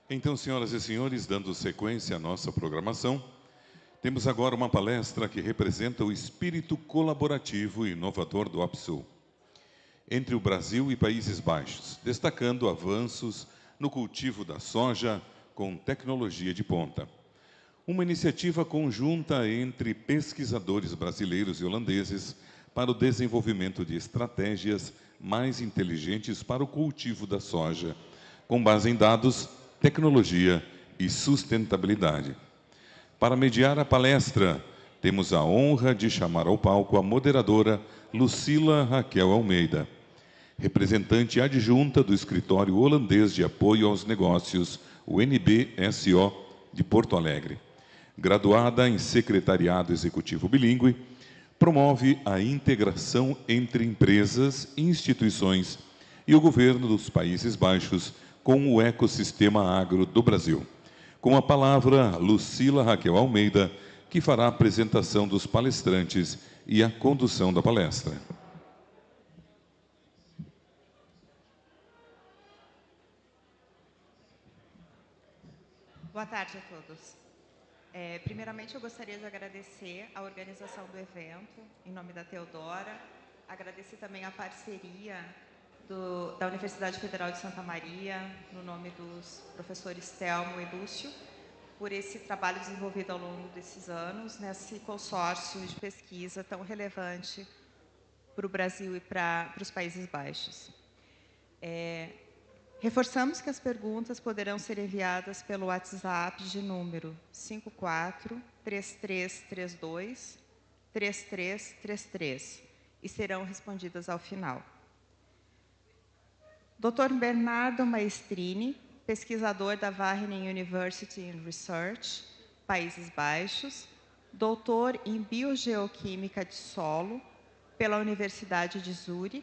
Então, senhoras e senhores, dando sequência à nossa programação, temos agora uma palestra que representa o espírito colaborativo e inovador do APSUL, entre o Brasil e Países Baixos, destacando avanços no cultivo da soja com tecnologia de ponta. Uma iniciativa conjunta entre pesquisadores brasileiros e holandeses para o desenvolvimento de estratégias mais inteligentes para o cultivo da soja, com base em dados, tecnologia e sustentabilidade. Para mediar a palestra, temos a honra de chamar ao palco a moderadora Lucila Raquel Almeida, representante adjunta do Escritório Holandês de Apoio aos Negócios, o NBSO, de Porto Alegre. Graduada em Secretariado Executivo Bilíngue, promove a integração entre empresas, instituições e o governo dos Países Baixos com o ecossistema agro do Brasil. Com a palavra, Lucila Raquel Almeida, que fará a apresentação dos palestrantes e a condução da palestra. Boa tarde a todos. Primeiramente, eu gostaria de agradecer a organização do evento, em nome da Teodora, agradecer também a parceria da Universidade Federal de Santa Maria, no nome dos professores Telmo e Lúcio, por esse trabalho desenvolvido ao longo desses anos, nesse consórcio de pesquisa tão relevante para o Brasil e para os Países Baixos. Reforçamos que as perguntas poderão ser enviadas pelo WhatsApp de número 54-3332-3333 e serão respondidas ao final. Dr. Bernardo Maestrini, pesquisador da Wageningen University and Research, Países Baixos, doutor em Biogeoquímica de Solo pela Universidade de Zurique,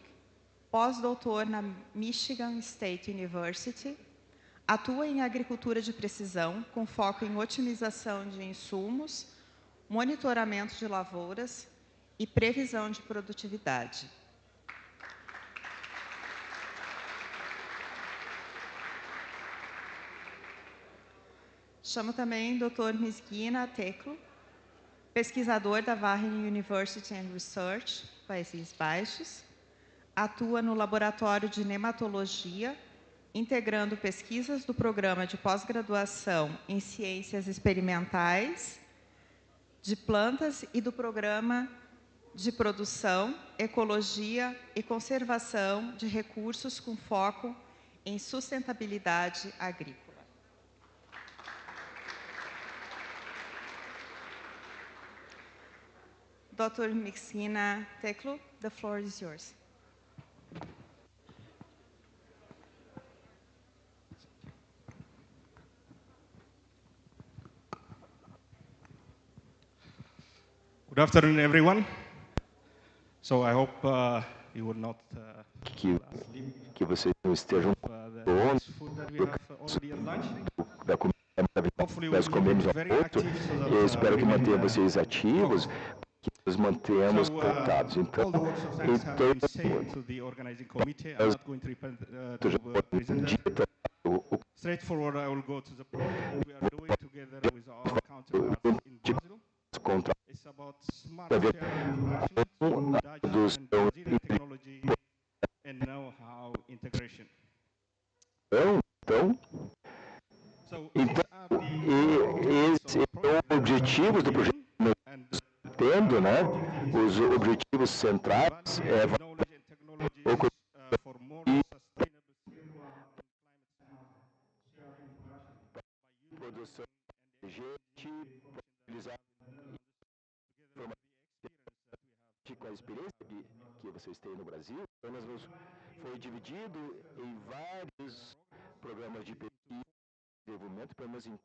pós-doutor na Michigan State University, atua em agricultura de precisão, com foco em otimização de insumos, monitoramento de lavouras e previsão de produtividade. Chamo também Dr. Misgina Teclo, pesquisador da Wageningen University and Research, Países Baixos, atua no Laboratório de Nematologia, integrando pesquisas do Programa de Pós-Graduação em Ciências Experimentais de Plantas e do Programa de Produção, Ecologia e Conservação de Recursos com foco em sustentabilidade agrícola. Dr. Misgina Teclo, the floor is yours. Good afternoon, everyone. So I hope you will not que vocês não estejam da comida que nós comemos ao almoço. Eu espero que mantenha vocês ativos, que nos mantenhamos voltados. Então, straightforward, I will go to the point that we are doing together with our counterparts in Brazil. It's about smart sharing interactions, digital technology, and know-how integration. Então, esse é o objetivo do projeto tendo, né? Os objetivos centrais é produção de gente, utilizar com a experiência que vocês têm no Brasil, foi dividido em vários programas de pesquisa e desenvolvimento, programas de pesquisa.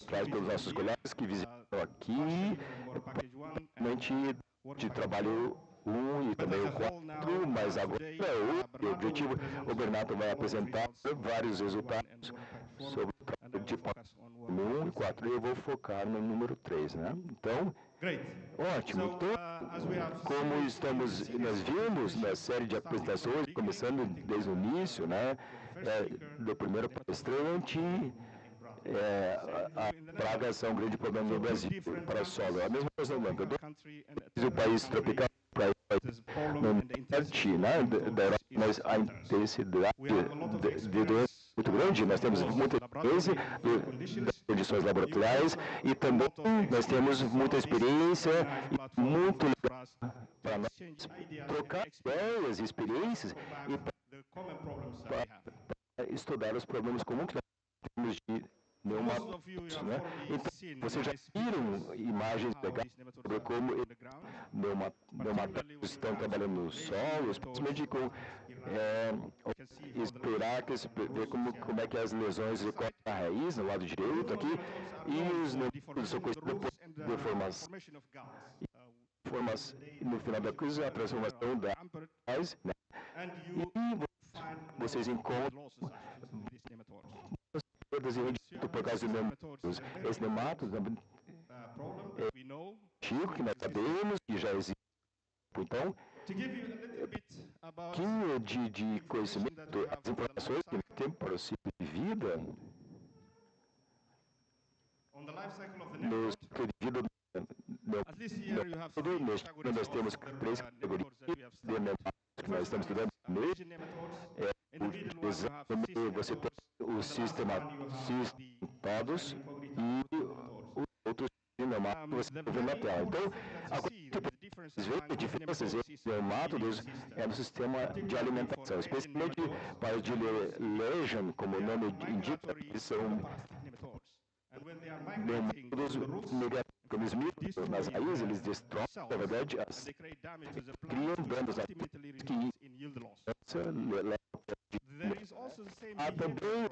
Traz pelos nossos colegas que visitaram aqui, realmente de trabalho 1 e também o 4, mas agora o objetivo, o Bernardo vai apresentar vários resultados sobre o trabalho de 1 e 4, e eu vou focar no número 3, né? Então, ótimo. Então, como nós vimos na série de apresentações, começando desde o início, né, do primeiro palestrante, a pragas são um grande problema no Brasil para o solo. A mesma coisa no Holanda. O país tropical, no norte, né, da Europa, mas a intensidade de doença é muito grande. Nós temos muita experiência das condições laboratoriais e também nós temos muita experiência e muito para nós trocar ideias, experiências e para estudar os problemas comuns que nós temos de neumáticos, né? Então, vocês já viram imagens legais sobre como neumáticos estão trabalhando no solo, especialmente com espiráqueos, ver como é que as lesões recorrem a raiz, no lado direito aqui, e os neumáticos são conhecidos por deformação. No final da coisa, a transformação da raiz, né? E vocês encontram por causa de nematóides. Esse nematóide é antigo, que nós sabemos que já existe. Então, um pouquinho de conhecimento, as informações que nós temos para o ciclo de vida, no ciclo de vida nós temos 3 categorias de nematóides que nós estamos estudando. Você tem os sistematóides e os outros nematóides você vê na tela. Então, as diferenças entre nematóidos é no sistema de alimentação, especialmente para os de lesion, como o nome indica, eles são nematóidos negativos nas raízes, eles destroem, na verdade, criam danos a que há também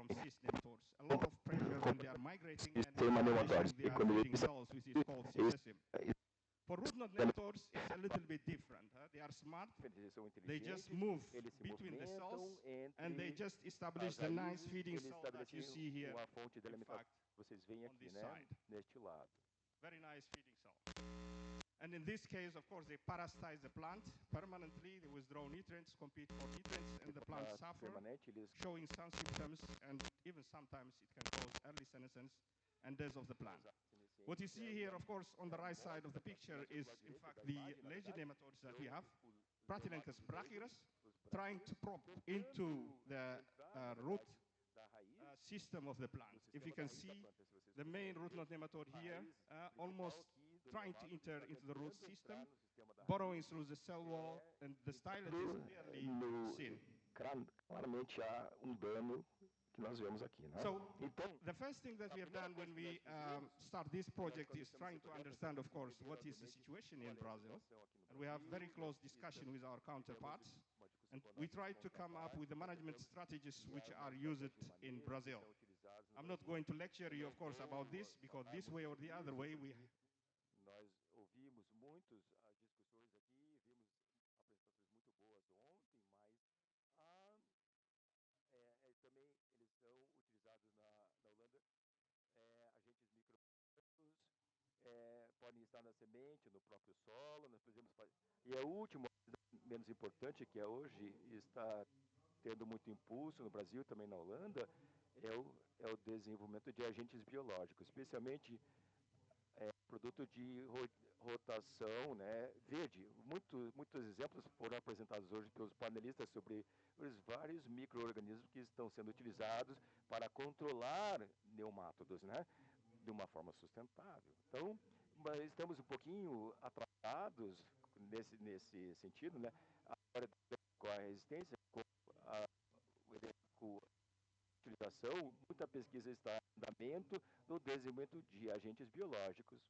sistema nematóide. E quando for root knot nematodes, it's a little bit different. They are smart. They just move between the cells, and they just establish the nice feeding cell that you see here, in fact, on this side. Very nice feeding cell. And in this case, of course, they parasitize the plant permanently. They withdraw nutrients, compete for nutrients, and the plant suffers, showing some symptoms, and even sometimes it can cause early senescence and death of the plant. What you see here, of course, on the right side of the picture is, in fact, the lesion nematodes that we have, Pratinanchus brachyurus, trying to probe into the root system of the plant. If you can see, the main root knot nematode here, almost trying to enter into the root system, burrowing through the cell wall, and the stylet is clearly seen. Claramente há dano que nós vemos aqui, né? So, the first thing that we have done when we start this project is trying to understand, of course, what is the situation in Brazil. And we have very close discussion with our counterparts. And we try to come up with the management strategies which are used in Brazil. I'm not going to lecture you, of course, about this, because this way or the other way, nós ouvimos muitas discussões aqui, vimos apresentações muito boas ontem, mas também eles são utilizados na Holanda, agentes microbiológicos, podem estar na semente, no próprio solo, nós podemos fazer. E o último, menos importante, que hoje está tendo muito impulso no Brasil e também na Holanda, é o desenvolvimento de agentes biológicos, especialmente produto de rotação, né, verde. Muitos exemplos foram apresentados hoje pelos panelistas sobre os vários micro-organismos que estão sendo utilizados para controlar neumátodos, né, de uma forma sustentável. Então, estamos um pouquinho atrasados nesse sentido, né, agora com a resistência, com a utilização, muita pesquisa está em andamento no desenvolvimento de agentes biológicos.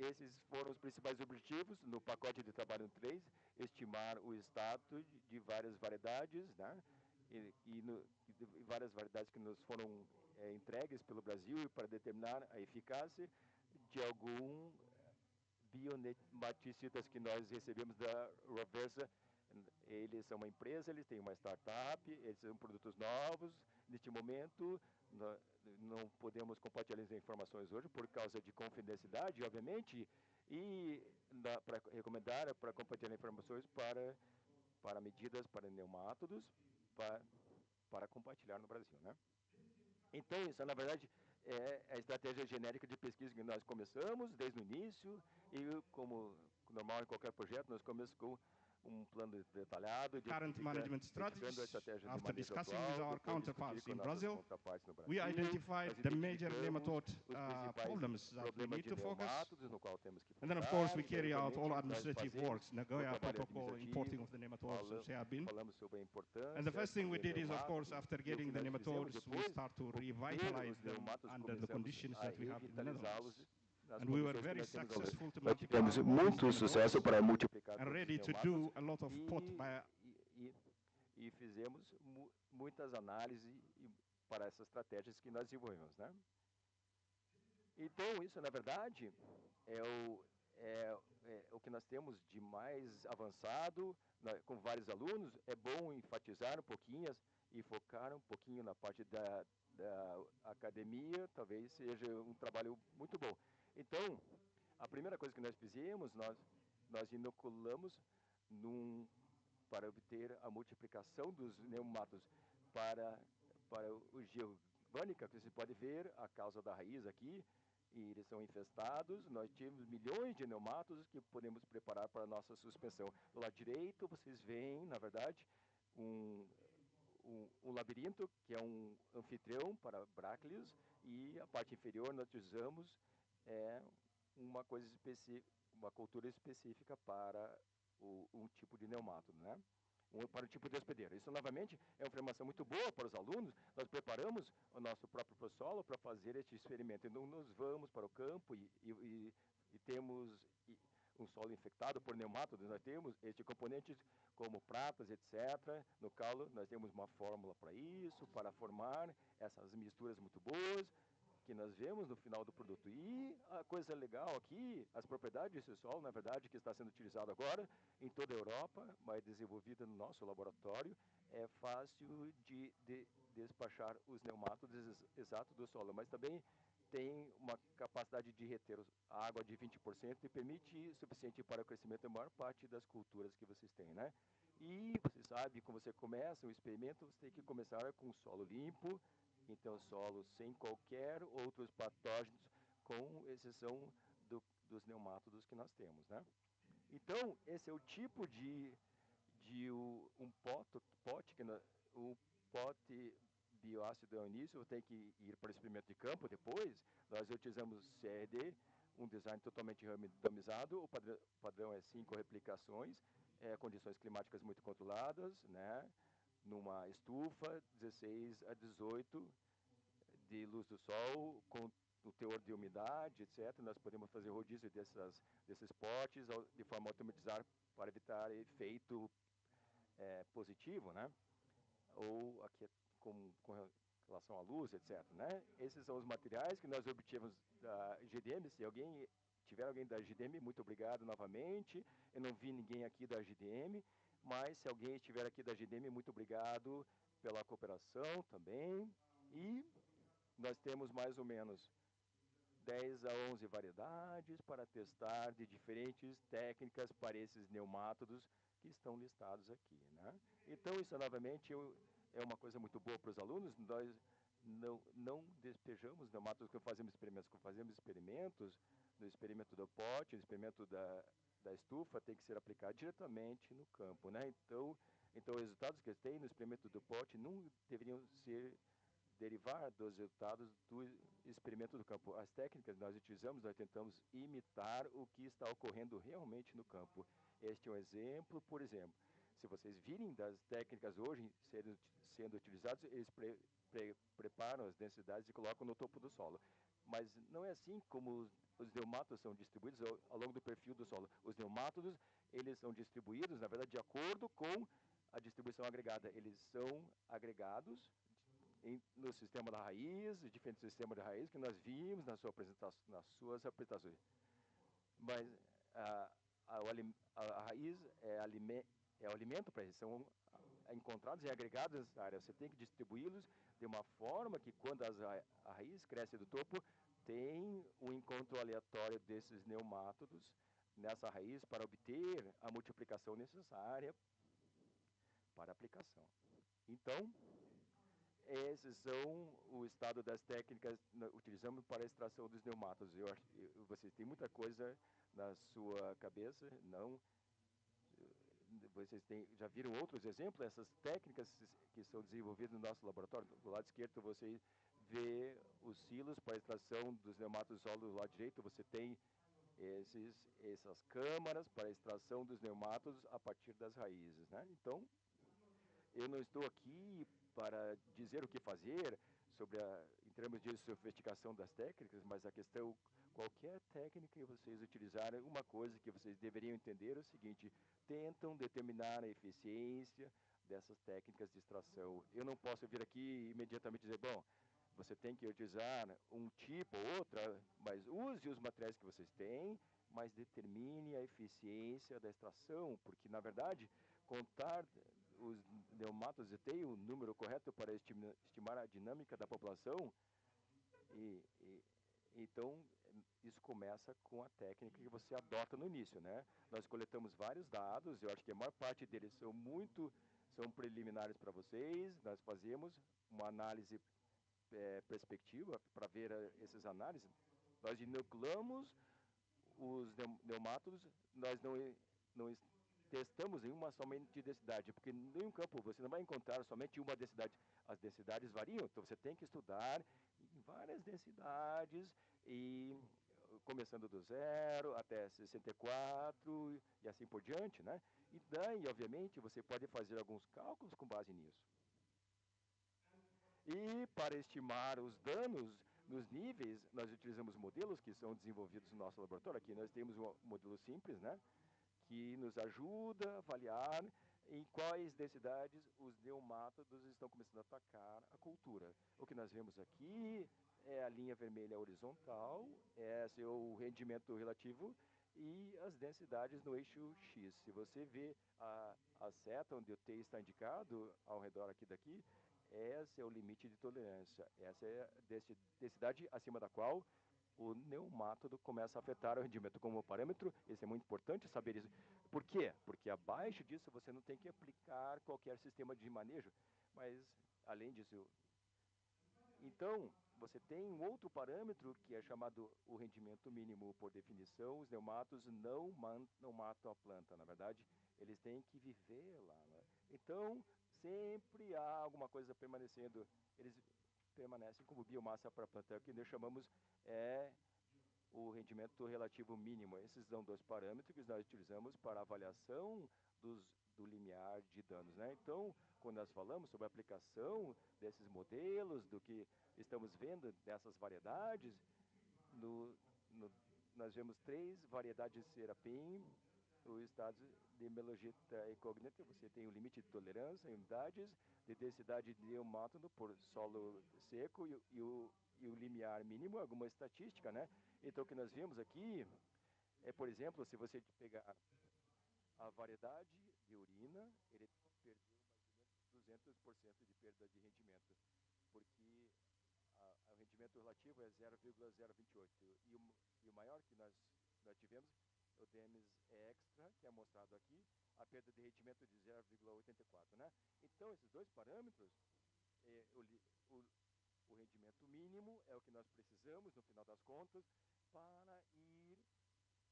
Esses foram os principais objetivos no pacote de trabalho 3, estimar o status de várias variedades, né, e várias variedades que nos foram entregues pelo Brasil para determinar a eficácia de algum bionematicidas que nós recebemos da Roversa. Eles são uma empresa, eles têm uma startup, eles são produtos novos. Neste momento, não podemos compartilhar as informações hoje por causa de confidencialidade, obviamente, e para recomendar, para compartilhar informações para medidas para neumátodos, para compartilhar no Brasil, né? Então, isso, na verdade, é a estratégia genérica de pesquisa que nós começamos desde o início, e como normal em qualquer projeto, nós começamos com um plano detalhado de Current management strategies. After discussing with our counterparts in Brazil, we identified the major nematode problems that we need to focus. And then, of course, we carry out all administrative works, Nagoya Protocol, importing of the nematodes, and Seabin. And the first thing we did is, of course, after getting the nematodes, we start to revitalize them under the conditions that we have in the Netherlands. And we were very successful to multiply. Tivemos muito sucesso para multiplicar. And ready to do a lot of pot by. E fizemos muitas análises para essas estratégias que nós desenvolvemos, né? Então, isso, na verdade, é o que nós temos de mais avançado, com vários alunos. É bom enfatizar um pouquinho e focar um pouquinho na parte da academia, talvez seja um trabalho muito bom. Então, a primeira coisa que nós fizemos, nós inoculamos para obter a multiplicação dos neumátodos para o geovânica, que você pode ver a causa da raiz aqui, e eles são infestados. Nós tínhamos milhões de neumátodos que podemos preparar para a nossa suspensão. Do lado direito, vocês veem, na verdade, um labirinto, que é um anfitrião para brácteos, e a parte inferior nós usamos uma coisa específica, uma cultura específica para um tipo de neumátodo, né? Para o tipo de hospedeiro. Isso, novamente, é uma informação muito boa para os alunos. Nós preparamos o nosso próprio solo para fazer este experimento. Então, nós vamos para o campo e temos um solo infectado por neumátodos. Nós temos estes componentes como pratas, etc. No caule, nós temos uma fórmula para isso, para formar essas misturas muito boas que nós vemos no final do produto. E a coisa legal aqui, as propriedades desse solo, na verdade, que está sendo utilizado agora em toda a Europa, mas desenvolvida no nosso laboratório, é fácil de despachar os neumátodos exatos do solo, mas também tem uma capacidade de reter a água de 20% e permite suficiente para o crescimento da maior parte das culturas que vocês têm, né? E você sabe, quando você começa um experimento, você tem que começar com solo limpo, então solo sem qualquer outros patógenos, com exceção dos neumátodos que nós temos, né? Então, esse é o tipo de um pote que o pote bioácido ao início tem que ir para o experimento de campo depois. Nós utilizamos CRD, um design totalmente randomizado. O padrão é 5 replicações, condições climáticas muito controladas, né? Numa estufa, 16 a 18 de luz do sol, com o teor de umidade, etc. Nós podemos fazer rodízio desses potes de forma a automatizar para evitar efeito positivo, né? Ou aqui com relação à luz, etc. Né? Esses são os materiais que nós obtivemos da GDM. Se tiver alguém da GDM, muito obrigado novamente. Eu não vi ninguém aqui da GDM, mas se alguém estiver aqui da GDM, muito obrigado pela cooperação também. E nós temos mais ou menos 10 a 11 variedades para testar de diferentes técnicas para esses neumátodos que estão listados aqui, né? Então, isso novamente é uma coisa muito boa para os alunos. Nós não despejamos neumátodos quando fazemos experimentos. Quando fazemos experimentos, no experimento do pote, no experimento da estufa, tem que ser aplicado diretamente no campo, né? Então os resultados que tem no experimento do pote não deveriam derivar dos resultados do experimento do campo. As técnicas que nós utilizamos, nós tentamos imitar o que está ocorrendo realmente no campo. Este é um exemplo, por exemplo. Se vocês virem das técnicas hoje sendo utilizadas, eles preparam as densidades e colocam no topo do solo. Mas não é assim como os neumátodos são distribuídos ao longo do perfil do solo. Os neumátodos, eles são distribuídos, na verdade, de acordo com a distribuição agregada. Eles são agregados no sistema da raiz, diferentes sistemas de raiz que nós vimos nas suas apresentações. Mas a raiz é o alimento para eles, são encontrados e agregados nessa área. Você tem que distribuí-los de uma forma que quando a raiz cresce do topo, tem um encontro aleatório desses neumátodos nessa raiz para obter a multiplicação necessária para a aplicação. Então, esses são o estado das técnicas que utilizamos para a extração dos neumátodos. Vocês têm muita coisa na sua cabeça, não? Vocês já viram outros exemplos? Essas técnicas que são desenvolvidas no nosso laboratório. Do lado esquerdo você vê os silos para a extração dos neumátodos solo. Do lado direito você tem essas câmaras para a extração dos neumátodos a partir das raízes, né? Então, eu não estou aqui para dizer o que fazer em termos de sofisticação das técnicas, mas a questão, qualquer técnica que vocês utilizarem, uma coisa que vocês deveriam entender é o seguinte: tentam determinar a eficiência dessas técnicas de extração. Eu não posso vir aqui imediatamente dizer, bom, você tem que utilizar um tipo ou outra, mas use os materiais que vocês têm, mas determine a eficiência da extração, porque, na verdade, contar os neumátodos tem o número correto para estimar a dinâmica da população, então isso começa com a técnica que você adota no início, né? Nós coletamos vários dados, eu acho que a maior parte deles são preliminares para vocês. Nós fazemos uma análise perspectiva para ver essas análises. Nós inoculamos os neumátodos, nós não testamos em uma somente densidade, porque em um campo você não vai encontrar somente uma densidade. As densidades variam, então você tem que estudar em várias densidades, e começando do 0 até 64 e assim por diante, né? E daí, obviamente, você pode fazer alguns cálculos com base nisso. E para estimar os danos nos níveis, nós utilizamos modelos que são desenvolvidos no nosso laboratório. Aqui nós temos um modelo simples, né, que nos ajuda a avaliar em quais densidades os neumátodos estão começando a atacar a cultura. O que nós vemos aqui é a linha vermelha horizontal, esse é o rendimento relativo, e as densidades no eixo X. Se você vê a seta onde o T está indicado, ao redor aqui daqui, esse é o limite de tolerância. Essa é a densidade acima da qual o neumátodo começa a afetar o rendimento como parâmetro. Isso é muito importante saber isso. Por quê? Porque abaixo disso você não tem que aplicar qualquer sistema de manejo. Mas, além disso, então, você tem um outro parâmetro que é chamado o rendimento mínimo. Por definição, os neumátodos não matam a planta. Na verdade, eles têm que viver lá, né? Então, sempre há alguma coisa permanecendo. Eles permanecem como biomassa para a planta. É o que nós chamamos o rendimento relativo mínimo. Esses são dois parâmetros que nós utilizamos para a avaliação do limiar de danos, né? Então, quando nós falamos sobre a aplicação desses modelos, do que estamos vendo dessas variedades, nós vemos 3 variedades de Serapim, o estado de Melogita incognita. Você tem o limite de tolerância em unidades de densidade de neumátodo por solo seco e o limiar mínimo, alguma estatística, né? Então, o que nós vimos aqui por exemplo, se você pegar a variedade de urina, ele perdeu mais ou menos 200% de perda de rendimento, porque o rendimento relativo é 0,028. E o maior que nós tivemos, o DEMS extra, que é mostrado aqui, a perda de rendimento de 0,84, né? Então, esses dois parâmetros, o rendimento mínimo é o que nós precisamos, no final das contas, para ir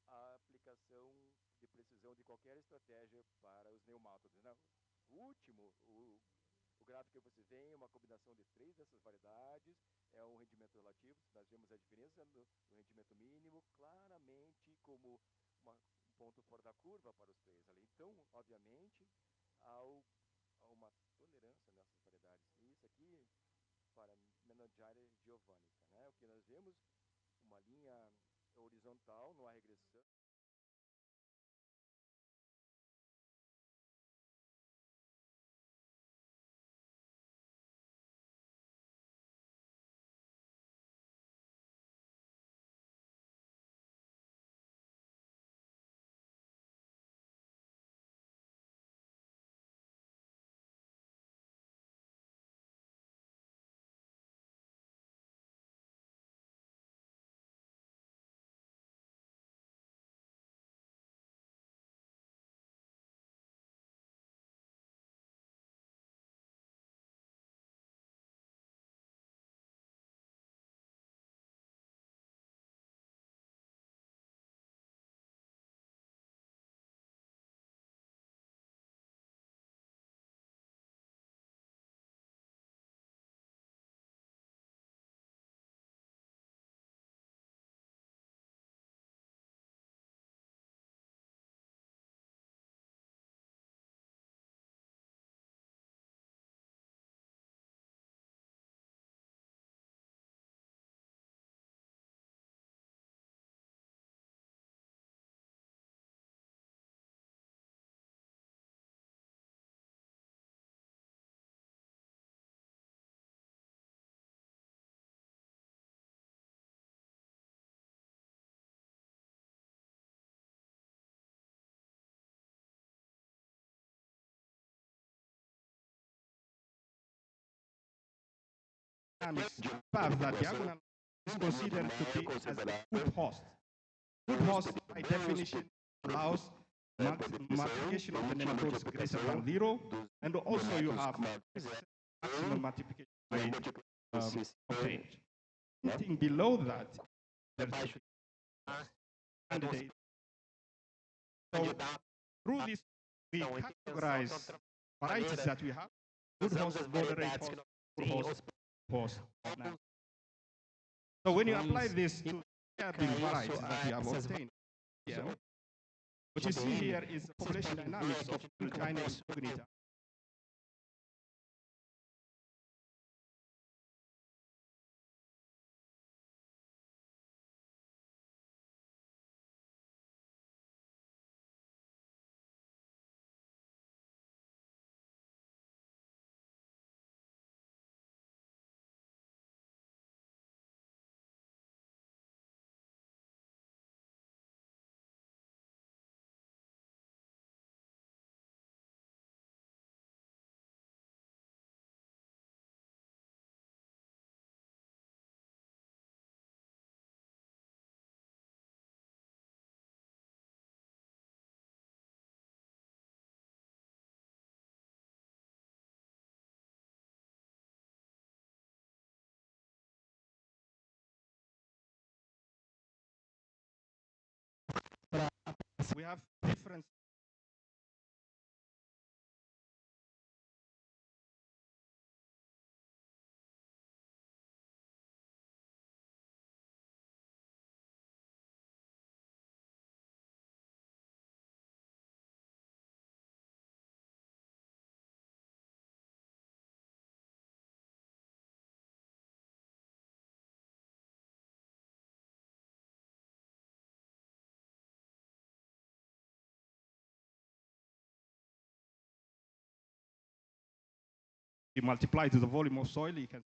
à aplicação de precisão de qualquer estratégia para os neumátodos, né? O último, o gráfico que você vê é uma combinação de 3 dessas variedades, é um rendimento relativo. Nós vemos a diferença do rendimento mínimo claramente como um ponto fora da curva para os 3 ali. Então, obviamente, há uma tolerância nessas variedades. E isso aqui para Meningite giovannica, né? O que nós vemos, uma linha horizontal, numa regressão. path that diagonal is considered to be as a good host. Good host, by definition, allows multiplication of the nematodes greater than 0, and also you have maximum multiplication rate obtained. Anything below that, there's a candidate. So through this, we categorize varieties that we have: good host, moderate host, poor host. So when you apply this to the varieties that we have obtained, what you see here is the population dynamics of Gyne incognita. We have different you multiply to the volume of soil, you can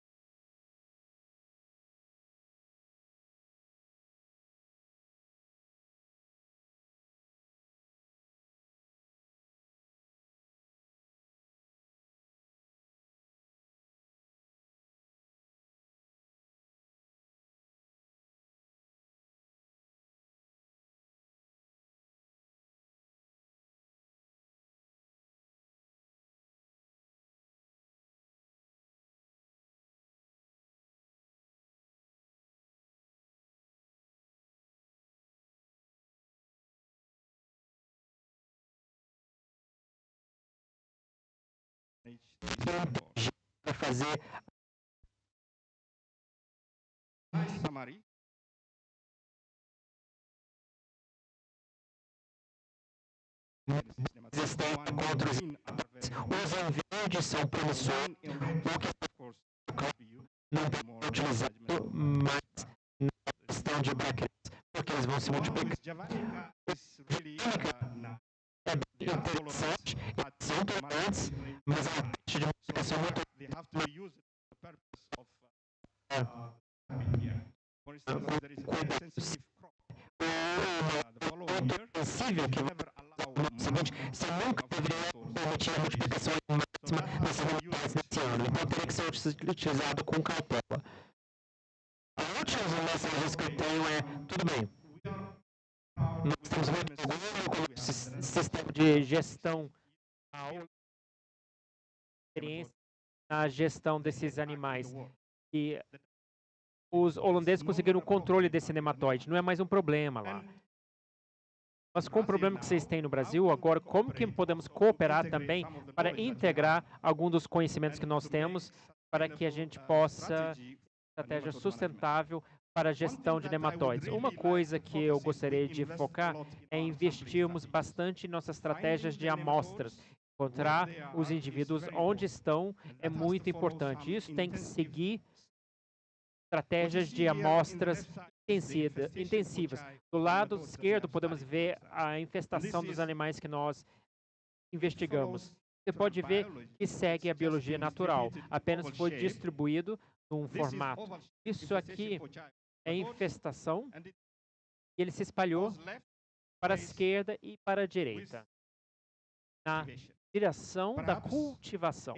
para fazer summary. Existem encontros. Os em verde são promissores, o que não pode ser utilizado mais na questão de brackets, porque eles vão se multiplicar. É bem interessante, são tolerantes, mas a taxa de multiplicação é muito sensível que o seguinte, você nunca deveria permitir a multiplicação máxima desses animais nesse ano, então teria que ser utilizado com cautela. A última mensagem que eu tenho é, tudo bem, nós temos muito orgulho com o nosso sistema de gestão, experiência na gestão desses animais. E os holandeses conseguiram o controle desse nematóide, não é mais um problema lá. Mas com o problema que vocês têm no Brasil, agora como que podemos cooperar também para integrar alguns dos conhecimentos que nós temos para que a gente possa estratégia sustentável para a gestão de nematóides. Uma coisa que eu gostaria de focar é investirmos bastante em nossas estratégias de amostras. Encontrar os indivíduos onde estão é muito importante. Isso tem que seguir estratégias de amostras intensivas. Do lado esquerdo, podemos ver a infestação dos animais que nós investigamos. Você pode ver que segue a biologia natural, apenas foi distribuído num formato. Isso aqui é infestação e ele se espalhou para a esquerda e para a direita, na direção da cultivação.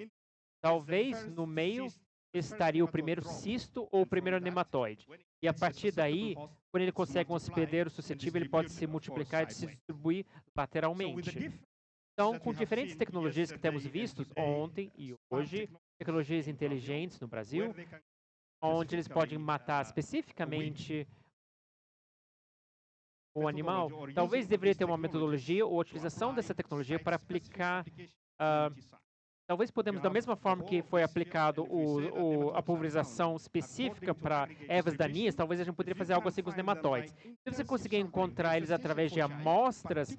Talvez no meio estaria o primeiro cisto ou o primeiro nematóide. E a partir daí, quando ele consegue um hospedeiro suscetível, ele pode se multiplicar e se distribuir lateralmente. Então, com diferentes tecnologias que temos vistos ontem e hoje, tecnologias inteligentes no Brasil, onde eles podem matar especificamente o animal, talvez deveria ter uma metodologia ou utilização dessa tecnologia para aplicar. Talvez podemos, da mesma forma que foi aplicado a pulverização específica para ervas daninhas, talvez a gente poderia fazer algo assim com os nematóides. Se você conseguir encontrar eles através de amostras,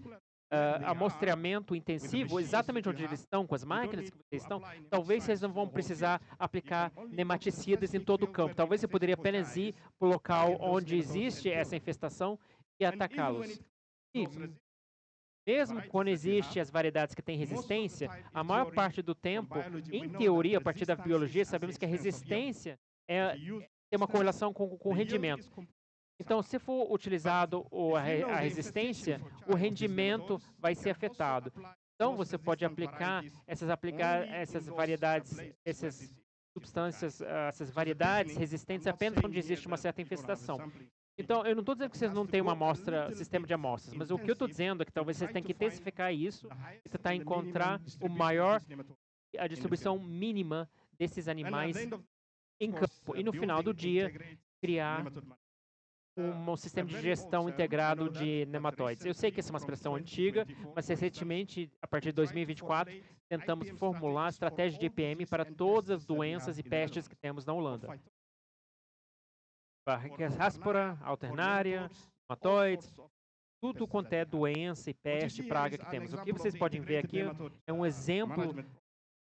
amostreamento intensivo, exatamente onde eles estão, com as máquinas que vocês estão, talvez vocês não vão precisar aplicar nematicidas em todo o campo. Talvez você poderia apenas ir para o local onde existe essa infestação e atacá-los. E mesmo quando existem as variedades que têm resistência, a maior parte do tempo, em teoria, a partir da biologia, sabemos que a resistência tem uma correlação com o rendimento. Então, se for utilizado a resistência, o rendimento vai ser afetado. Então, você pode aplicar essas variedades, essas substâncias, essas variedades resistentes apenas onde existe uma certa infestação. Então, eu não estou dizendo que vocês não têm sistema de amostras, mas o que eu estou dizendo é que talvez vocês tenham que intensificar isso e tentar encontrar a distribuição mínima desses animais em campo. E no final do dia, criar um sistema de gestão integrado de nematóides. Eu sei que essa é uma expressão antiga, mas recentemente, a partir de 2024, tentamos formular estratégias de IPM para todas as doenças e pestes que temos na Holanda. Ráspora, alternária, nematóides, tudo quanto é doença e peste, praga que temos. O que vocês podem ver aqui é um exemplo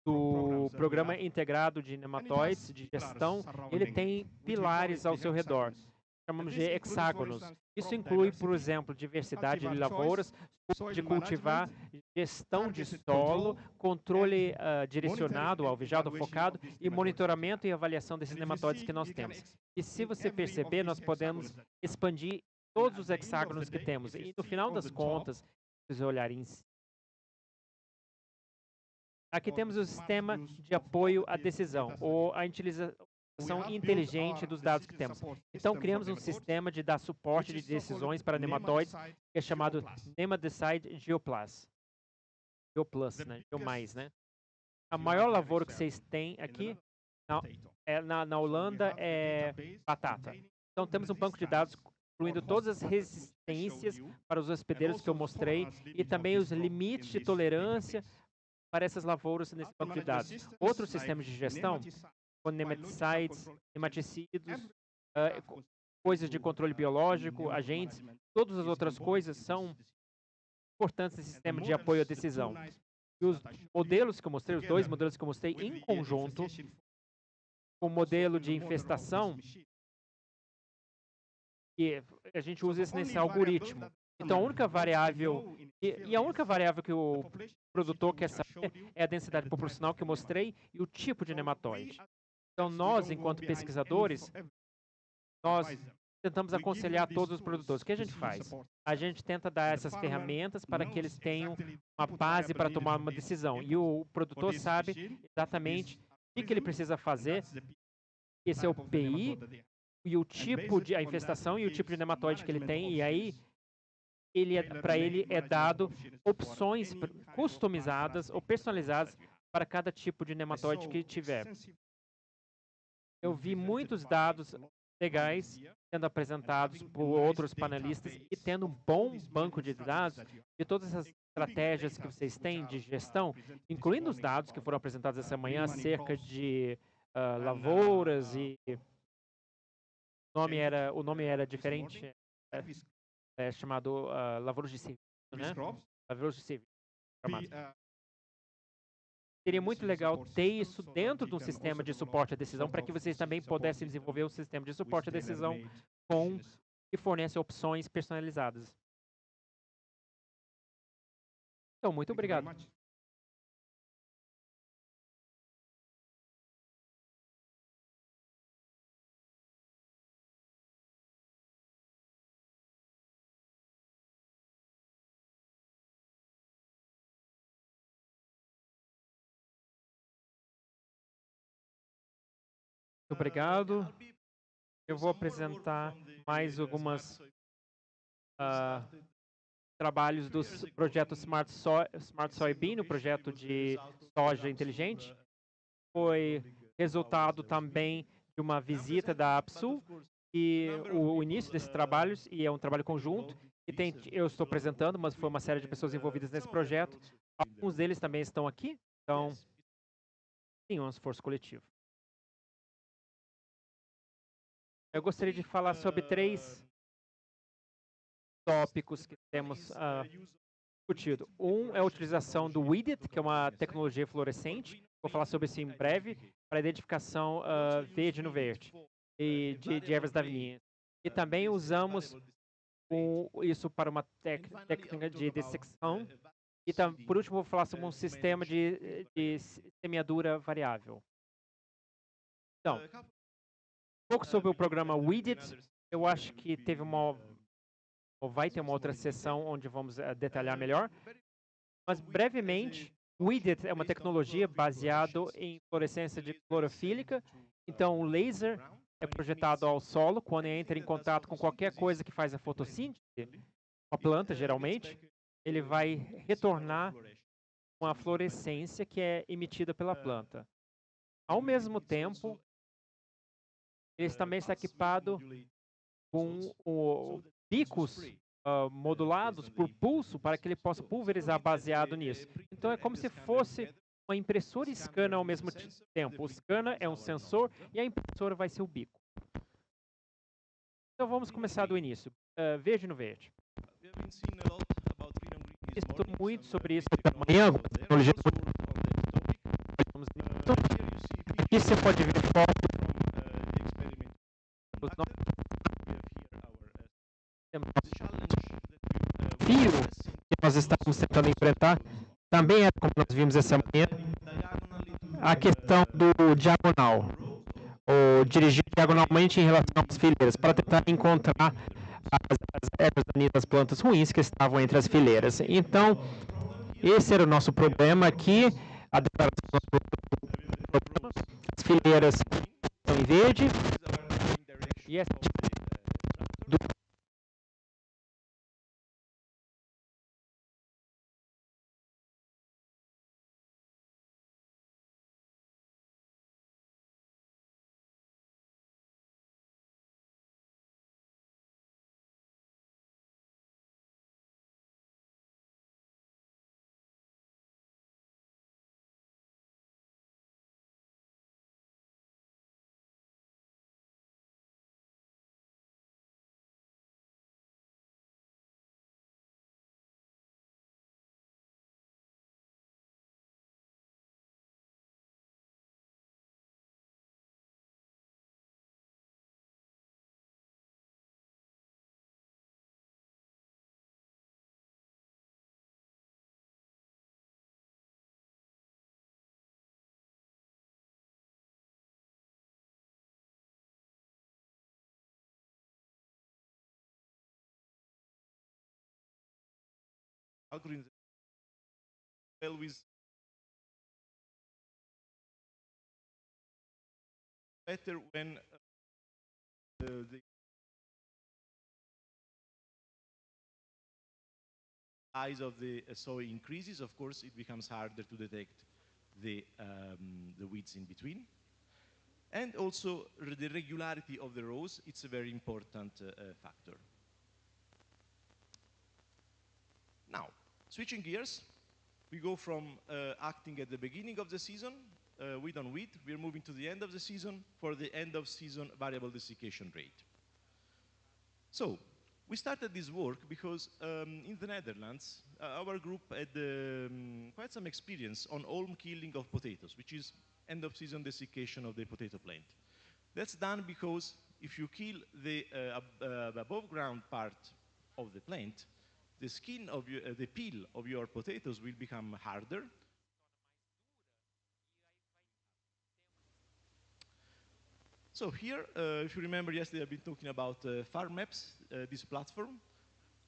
do programa integrado de nematóides, de gestão. Ele tem pilares ao seu redor. Chamamos de hexágonos. Isso inclui, por exemplo, diversidade de lavouras, de cultivar, gestão de solo, controle direcionado, alvejado, focado e monitoramento e avaliação desses nematóides que nós temos. E se você perceber, nós podemos expandir todos os hexágonos que temos. E no final das contas, se vocês olharem, aqui temos o sistema de apoio à decisão, ou a utilização inteligente dos dados que temos. Então, criamos um sistema de dar suporte de decisões para nematóides, que é chamado Nematocide GeoPlus. GeoPlus, né? GeoMais, né? A maior lavoura que vocês têm aqui na Holanda é batata. Então, temos um banco de dados incluindo todas as resistências para os hospedeiros que eu mostrei e também os limites de tolerância para essas lavouras nesse banco de dados. Outros sistemas de gestão, com nematicides, nematicidos, coisas de controle biológico, agentes, todas as outras coisas são importantes nesse sistema de apoio à decisão. E os modelos que eu mostrei, os dois modelos que eu mostrei em conjunto, com o modelo de infestação, e a gente usa isso nesse algoritmo. Então, a única variável, e a única variável que o produtor quer saber é a densidade proporcional que eu mostrei e o tipo de nematóide. Então, nós, enquanto pesquisadores, nós tentamos aconselhar todos os produtores. O que a gente faz? A gente tenta dar essas ferramentas para que eles tenham uma base para tomar uma decisão. E o produtor sabe exatamente o que ele precisa fazer. Esse é o PI e o tipo de infestação e o tipo de nematóide que ele tem. E aí, para ele é dado opções customizadas ou personalizadas para cada tipo de nematóide que tiver. Eu vi muitos dados legais sendo apresentados por outros panelistas e tendo um bom banco de dados de todas essas estratégias que vocês têm de gestão, incluindo os dados que foram apresentados essa manhã acerca de lavouras e o nome era diferente, chamado lavouras de serviço, né? Lavouras de serviço. Seria muito legal ter isso dentro de um sistema de suporte à decisão para que vocês também pudessem desenvolver um sistema de suporte à decisão que fornece opções personalizadas. Então, muito obrigado. Obrigado. Eu vou apresentar mais algumas trabalhos do projeto Smart Soybean, o projeto de soja inteligente. Foi resultado também de uma visita da APSU e o início desses trabalhos, e é um trabalho conjunto, e eu estou apresentando, mas foi uma série de pessoas envolvidas nesse projeto. Alguns deles também estão aqui, então, sim, um esforço coletivo. Eu gostaria de falar sobre 3 tópicos que temos discutido. Um é a utilização do Weedit, que é uma tecnologia fluorescente. Vou falar sobre isso em breve, para identificação verde no verde e de ervas daninhas. E também usamos isso para uma técnica de dessecção. E por último, vou falar sobre um sistema de semeadura variável. Então, um pouco sobre o programa Weedit. Eu acho que teve vai ter uma outra sessão onde vamos detalhar melhor. Mas, brevemente, Weedit é uma tecnologia baseada em fluorescência de clorofílica. Então, o laser é projetado ao solo quando entra em contato com qualquer coisa que faz a fotossíntese, uma planta, geralmente. Ele vai retornar uma fluorescência que é emitida pela planta. Ao mesmo tempo, ele também está equipado com bicos modulados por pulso para que ele possa pulverizar baseado nisso. Então, é como se fosse uma impressora e scanner ao mesmo tempo. O scanner é um sensor e a impressora vai ser o bico. Então, vamos começar do início. Verde no verde. Estou muito sobre isso pela manhã. Aqui você pode ver foto dos desafio que nós estamos tentando enfrentar também é, como nós vimos essa manhã, a questão do diagonal, ou dirigir diagonalmente em relação às fileiras, para tentar encontrar as ervas daninhas das plantas ruins que estavam entre as fileiras. Então, esse era o nosso problema aqui, a declaração do problema, as fileiras estão em verde, e essa do algorithms always better when the size of the soil increases. Of course, it becomes harder to detect the weeds in between. And also the regularity of the rows, it's a very important factor. Now, switching gears, we go from acting at the beginning of the season, weed on weed, we're moving to the end of the season for the end of season variable desiccation rate. So, we started this work because in the Netherlands, our group had quite some experience on ulm killing of potatoes, which is end of season desiccation of the potato plant. That's done because if you kill the above ground part of the plant, the skin of the peel of your potatoes will become harder. So here, if you remember yesterday, I've been talking about FarmMaps, this platform.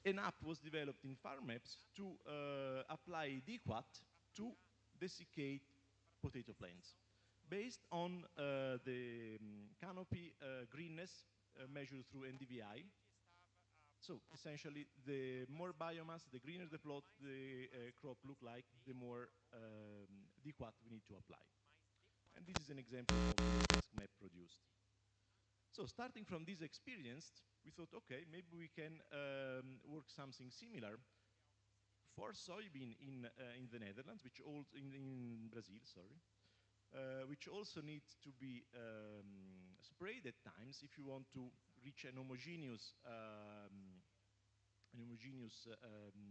An app was developed in FarmMaps to apply DQuat to desiccate potato plants. based on the canopy greenness measured through NDVI. So essentially, the more biomass, the greener the plot, the crop look like, the more DQAT we need to apply. And this is an example of the task map produced. So starting from this experience, we thought, okay, maybe we can work something similar for soybean in the Netherlands, which also in Brazil, sorry, which also needs to be sprayed at times if you want to reach an homogeneous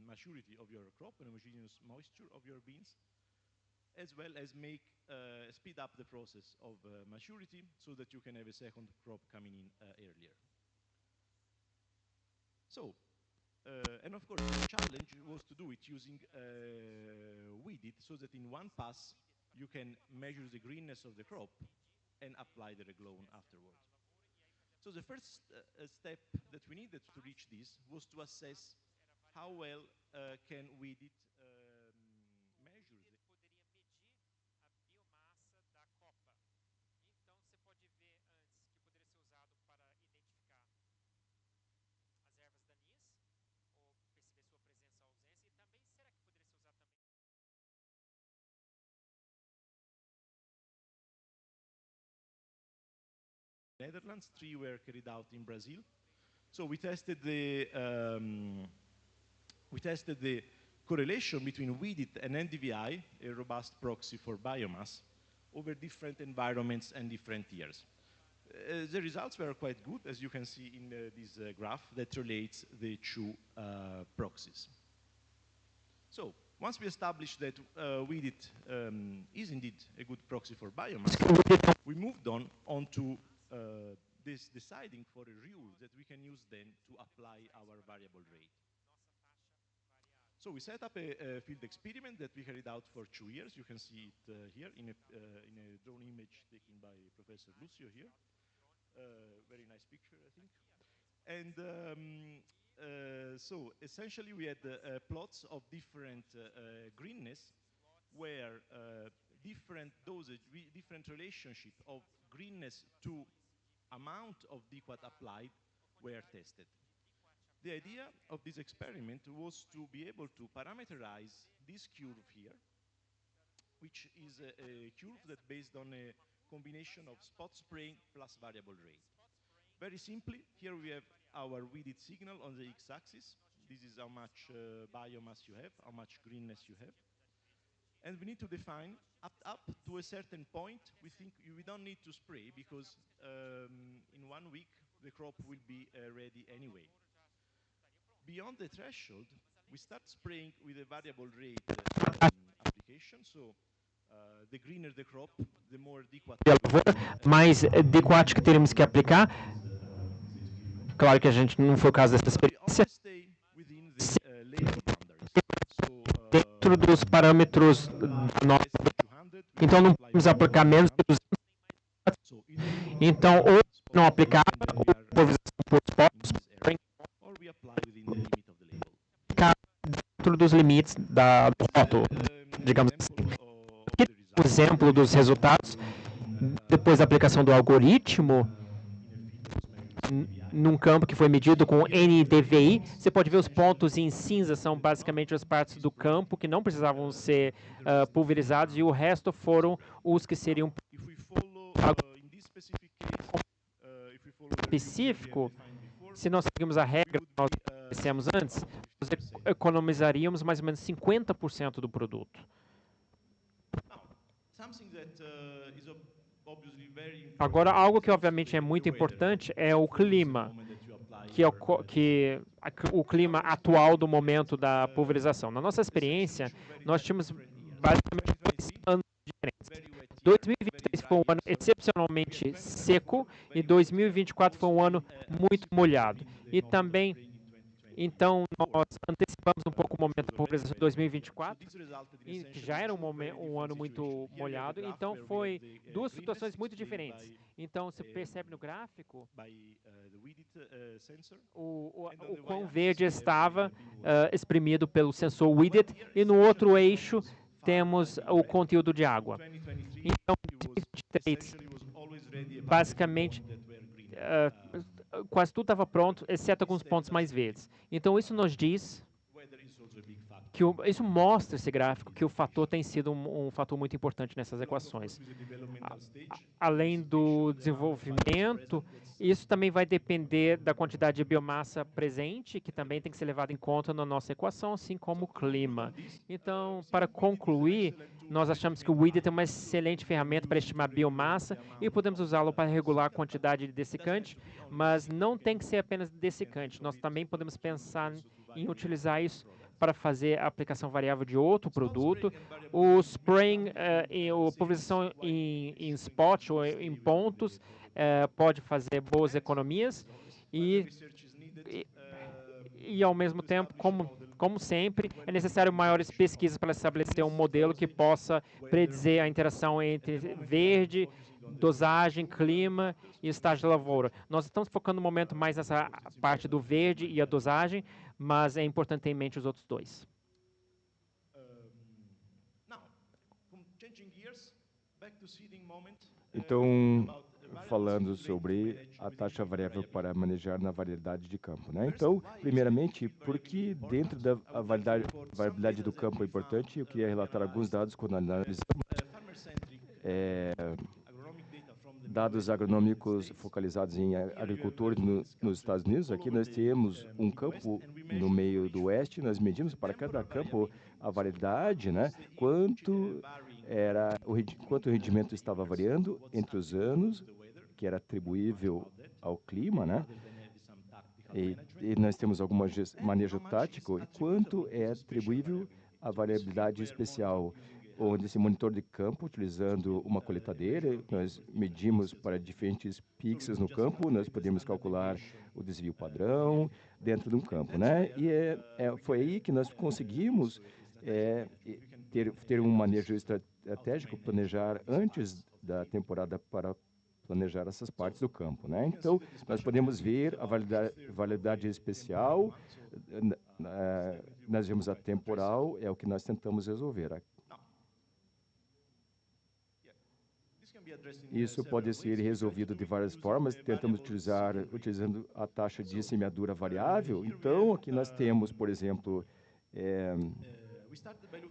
maturity of your crop, an homogeneous moisture of your beans, as well as speed up the process of maturity so that you can have a second crop coming in earlier. So, and of course, the challenge was to do it using weeded so that in one pass you can measure the greenness of the crop and apply the Reglone afterwards. So the first step that we needed to reach this was to assess how well can weeded measure the Netherlands, 3 were carried out in Brazil. So we tested the correlation between weeded and NDVI, a robust proxy for biomass, over different environments and different years. The results were quite good, as you can see in this graph that relates the two proxies. So once we established that weeded is indeed a good proxy for biomass, we moved on to this deciding for a rule that we can use then to apply our variable rate. So we set up a field experiment that we carried out for 2 years. You can see it here in a drone image taken by Professor Lucio here. Very nice picture, I think. And so essentially we had plots of different greenness where different dosage, different relationship of greenness to amount of DQAT applied were tested. The idea of this experiment was to be able to parameterize this curve here, which is a curve that's based on a combination of spot spraying plus variable rate. Very simply, here we have our weeded signal on the x-axis. This is how much biomass you have, how much greenness you have. And we need to define up to a certain point, we think we don't need to spray because in 1 week the crop will be ready anyway. Beyond the threshold, we start spraying with a variable rate application. So the greener the crop, the more DQAT. Mais DQAT que teremos que aplicar. Claro que a gente não foi o caso dessa experiência. Dentro dos parâmetros da norma. Então não podemos aplicar menos de 200. Então, ou não aplicar pulverização por poros, dentro dos limites do rótulo, digamos assim. Aqui tem um exemplo dos resultados depois da aplicação do algoritmo num campo que foi medido com NDVI. Você pode ver os pontos em cinza, são basicamente as partes do campo que não precisavam ser pulverizados e o resto foram os que seriam específico. Se nós seguimos a regra que nós estabelecemos antes, nós economizaríamos mais ou menos 50% do produto. Agora, algo que obviamente é muito importante é o clima, o clima atual do momento da pulverização. Na nossa experiência, nós tínhamos basicamente 2 anos diferentes. 2023 foi um ano excepcionalmente seco e 2024 foi um ano muito molhado. E também, então, nós antecipamos um pouco o momento da pulverização de 2024, que já era um ano muito molhado, então foi 2 situações muito diferentes. Então, você percebe no gráfico o quão verde estava exprimido pelo sensor weeded, e no outro eixo temos o conteúdo de água. Então, em 2023, traits. Basicamente, quase tudo estava pronto, exceto alguns pontos mais verdes. Então, isso nos diz que isso mostra, esse gráfico, que o fator tem sido um fator muito importante nessas equações. Além do desenvolvimento, isso também vai depender da quantidade de biomassa presente, que também tem que ser levado em conta na nossa equação, assim como o clima. Então, para concluir, nós achamos que o WIDA tem uma excelente ferramenta para estimar biomassa e podemos usá-lo para regular a quantidade de dessicante, mas não tem que ser apenas dessicante. Nós também podemos pensar em utilizar isso para fazer a aplicação variável de outro produto. O spraying, a pulverização em spot ou em pontos pode fazer boas economias e ao mesmo tempo, como sempre, é necessário maiores pesquisas para estabelecer um modelo que possa predizer a interação entre verde, dosagem, clima e estágio da lavoura. Nós estamos focando no momento mais nessa parte do verde e a dosagem, mas é importante ter em mente os outros dois. Então, falando sobre a taxa variável para manejar na variedade de campo, né? Então, primeiramente, porque dentro da variabilidade do campo é importante, eu queria relatar alguns dados quando analisamos dados agronômicos focalizados em agricultores nos Estados Unidos. Aqui nós temos um campo no meio do oeste, nós medimos para cada campo a variedade, né? Quanto o rendimento estava variando entre os anos, que era atribuível ao clima, né? E nós temos algum manejo tático, e quanto é atribuível à variabilidade especial, onde esse monitor de campo, utilizando uma coletadeira, nós medimos para diferentes pixels no campo, nós podemos calcular o desvio padrão dentro de um campo, né? E foi aí que nós conseguimos ter um manejo estratégico, planejar antes da temporada para planejar essas partes do campo, né? Então, nós podemos ver a validade especial, nós vemos a temporal, é o que nós tentamos resolver. Isso pode ser resolvido de várias formas, tentamos utilizando a taxa de semeadura variável. Então, aqui nós temos, por exemplo,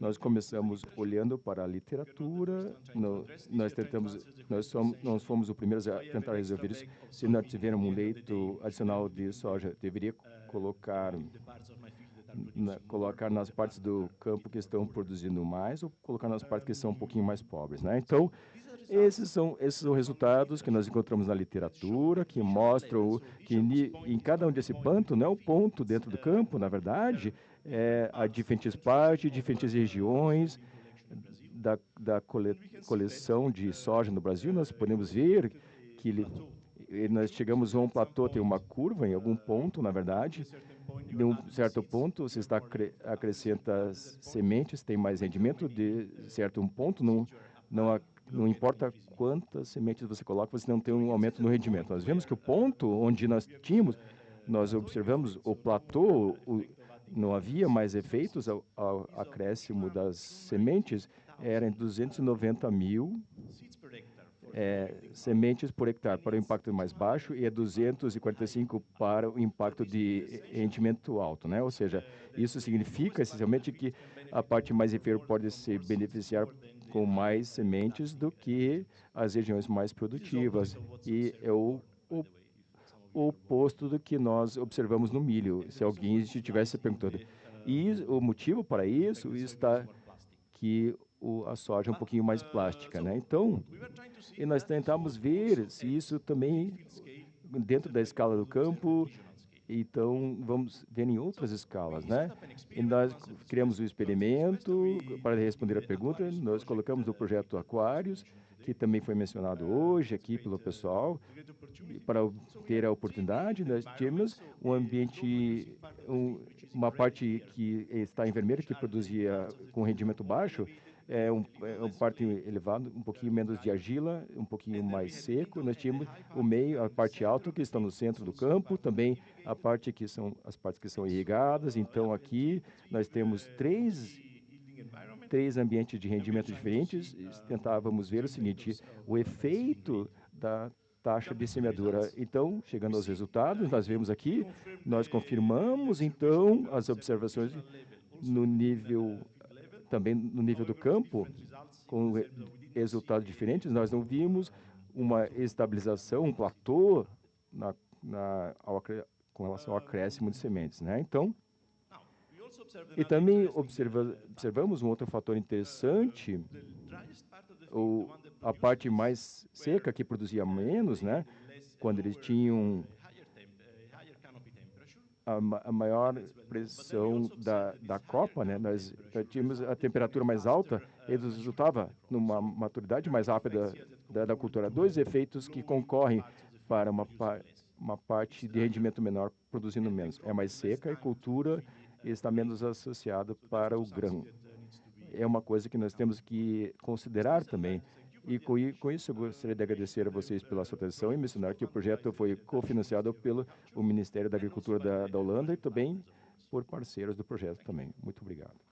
nós começamos olhando para a literatura, nós fomos os primeiros a tentar resolver isso. Se nós tivermos um leito adicional de soja, deveria colocar nas partes do campo que estão produzindo mais ou colocar nas partes que são um pouquinho mais pobres, né? Então, esses são resultados que nós encontramos na literatura, que mostram que em cada um desse ponto, né, o ponto dentro do campo, na verdade, há diferentes partes, diferentes regiões da coleção de soja no Brasil. Nós podemos ver que nós chegamos a um platô, tem uma curva em algum ponto, na verdade. De um certo ponto, você acrescenta sementes, tem mais rendimento. De certo ponto, não importa quantas sementes você coloca, você não tem um aumento no rendimento. Nós vemos que o ponto onde nós observamos o platô, não havia mais efeitos ao acréscimo das sementes, era em 290 mil sementes por hectare para o impacto mais baixo e 245 para o impacto de rendimento alto, né? Ou seja, isso significa essencialmente que a parte mais inferior pode se beneficiar com mais sementes do que as regiões mais produtivas, e é o oposto do que nós observamos no milho, se alguém estivesse perguntando. E o motivo para isso está que a soja é um pouquinho mais plástica, né? Então, e nós tentamos ver se isso também, dentro da escala do campo, então vamos ver em outras escalas, né? E nós criamos um experimento para responder a pergunta, nós colocamos no projeto Aquários, que também foi mencionado hoje aqui pelo pessoal, para ter a oportunidade, nós tínhamos um ambiente, uma parte que está em vermelho, que produzia com rendimento baixo, uma parte elevada, um pouquinho menos de argila, um pouquinho mais seco. Nós tínhamos o meio, a parte alta, que está no centro do campo, também as partes que são irrigadas. Então, aqui nós temos 3 ambientes de rendimento diferentes, tentávamos ver o seguinte, o efeito da taxa de semeadura. Então, chegando aos resultados, nós vemos aqui, nós confirmamos, então, as observações no nível, também no nível do campo, com resultados diferentes. Nós não vimos uma estabilização, um platô com relação ao acréscimo de sementes, né? Então, e também observamos um outro fator interessante, a parte mais seca, que produzia menos, né? Quando eles tinham a maior pressão da copa, né? Nós tínhamos a temperatura mais alta, eles resultava numa maturidade mais rápida da cultura. 2 efeitos que concorrem para uma parte de rendimento menor, produzindo menos. É mais seca e cultura está menos associada para o grão. É uma coisa que nós temos que considerar também. E com isso, eu gostaria de agradecer a vocês pela sua atenção e mencionar que o projeto foi cofinanciado pelo Ministério da Agricultura da Holanda e também por parceiros do projeto também. Muito obrigado.